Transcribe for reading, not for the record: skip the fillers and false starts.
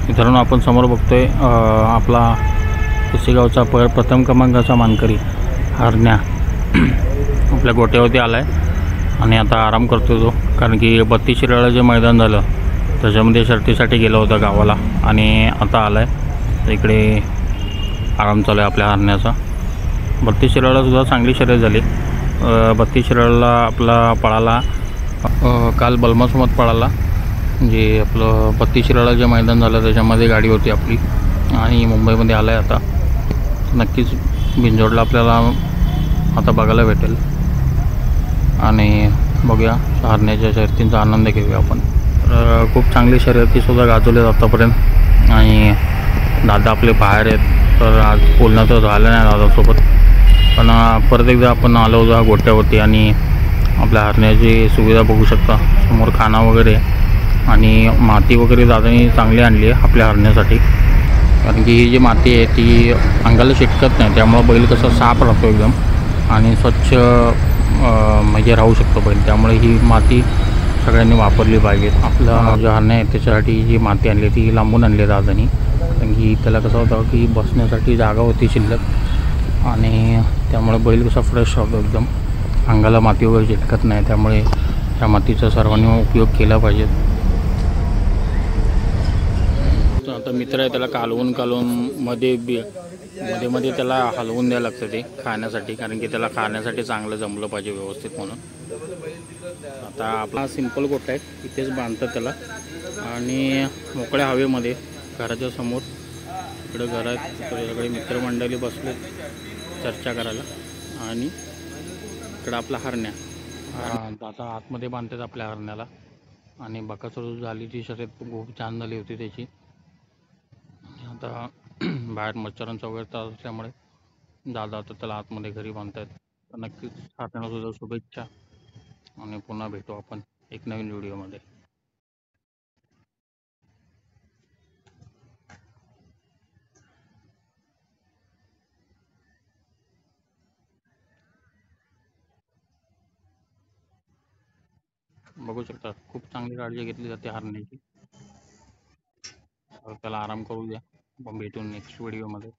मित्रांनो आपण समोर बघतोय आपला पुसेगावचा प्रथम क्रमांकाचा मानकरी हरण्या आपल्या गोट्यावरती आला आहे आणि आता आराम करतो तो, कारण की 32 शिराळं जे मैदान झालं त्याच्यामध्ये शर्तीसाठी गेला होता गावाला आणि आता आला आहे इकडे आराम चालू आहे आपल्या हरण्याचा। 32 शिराळासुद्धा चांगली शर्यत झाली। 32 शिराळाला आपला पळाला काल बलमासोबत पळाला, जे आपलं 32 शिराळा जे मैदान झालं त्याच्यामध्ये गाडी होती आपली आणि मुंबईमध्ये आला आहे आता। नक्कीच बिंजोडला आपल्याला आता बघायला भेटेल आणि बघूया हरण्याच्या शर्यतींचा आनंद घेऊया आपण। तर खूप चांगली शर्यतीसुद्धा गाजवल्या आतापर्यंत आणि दादा आपले बाहेर आहेत, तर आज बोलणं तर झालं नाही दादासोबत, पण परत एकदा आपण आलो होतो गोट्यावरती आणि आपल्या हरण्याची सुविधा बघू शकता। समोर खाना वगैरे आणि माती वगैरे दादानी चांगली आणली आहे आपल्या हरण्यासाठी, कारण की ही जी माती आहे ती अंगाला चिटकत नाही, त्यामुळं बैल कसं साफ राहतो एकदम आणि स्वच्छ म्हणजे राहू शकतो बैल, त्यामुळे ही माती सगळ्यांनी वापरली पाहिजे। आपला जे हरण्या आहे त्याच्यासाठी जी माती आणली ती लांबून आणली दादानी, कारण की त्याला कसं होतं की बसण्यासाठी जागा होती शिल्लक आणि त्यामुळे बैल कसा फ्रेश राहतो एकदम, अंगाला माती वगैरे चिटकत नाही, त्यामुळे त्या मातीचा सर्वांनी उपयोग केला पाहिजे। आता मित्र आहे त्याला कालवून मध्ये त्याला हलवून द्यायला लागतं ते खाण्यासाठी, कारण की त्याला खाण्यासाठी चांगलं जमलं पाहिजे व्यवस्थित म्हणून। आता आपला सिंपल गोठा आहे, इथेच बांधतात त्याला आणि मोकळ्या हवेमध्ये घराच्या समोर इकडे घर आहेत, तिकडे सगळे मित्रमंडळी बसले चर्चा करायला आणि इकडं आपला हरण्या आता आतमध्ये बांधतात आपल्या हरण्याला आणि बकासूर झाली ती शर्यत खूप छान झाली होती त्याची। आता बाहेर मच्छरांचा वगैरे त्रास असल्यामुळे दादा आता त्याला आतमध्ये घरी बांधतायत। तर नक्कीच हरण्याला सुद्धा शुभेच्छा आणि पुन्हा भेटू आपण एक नवीन व्हिडिओमध्ये। बघू शकता खूप चांगली काळजी घेतली जाते हरण्याची। त्याला आराम करू द्या, भेटून नेक्स्ट व्हिडिओमध्ये।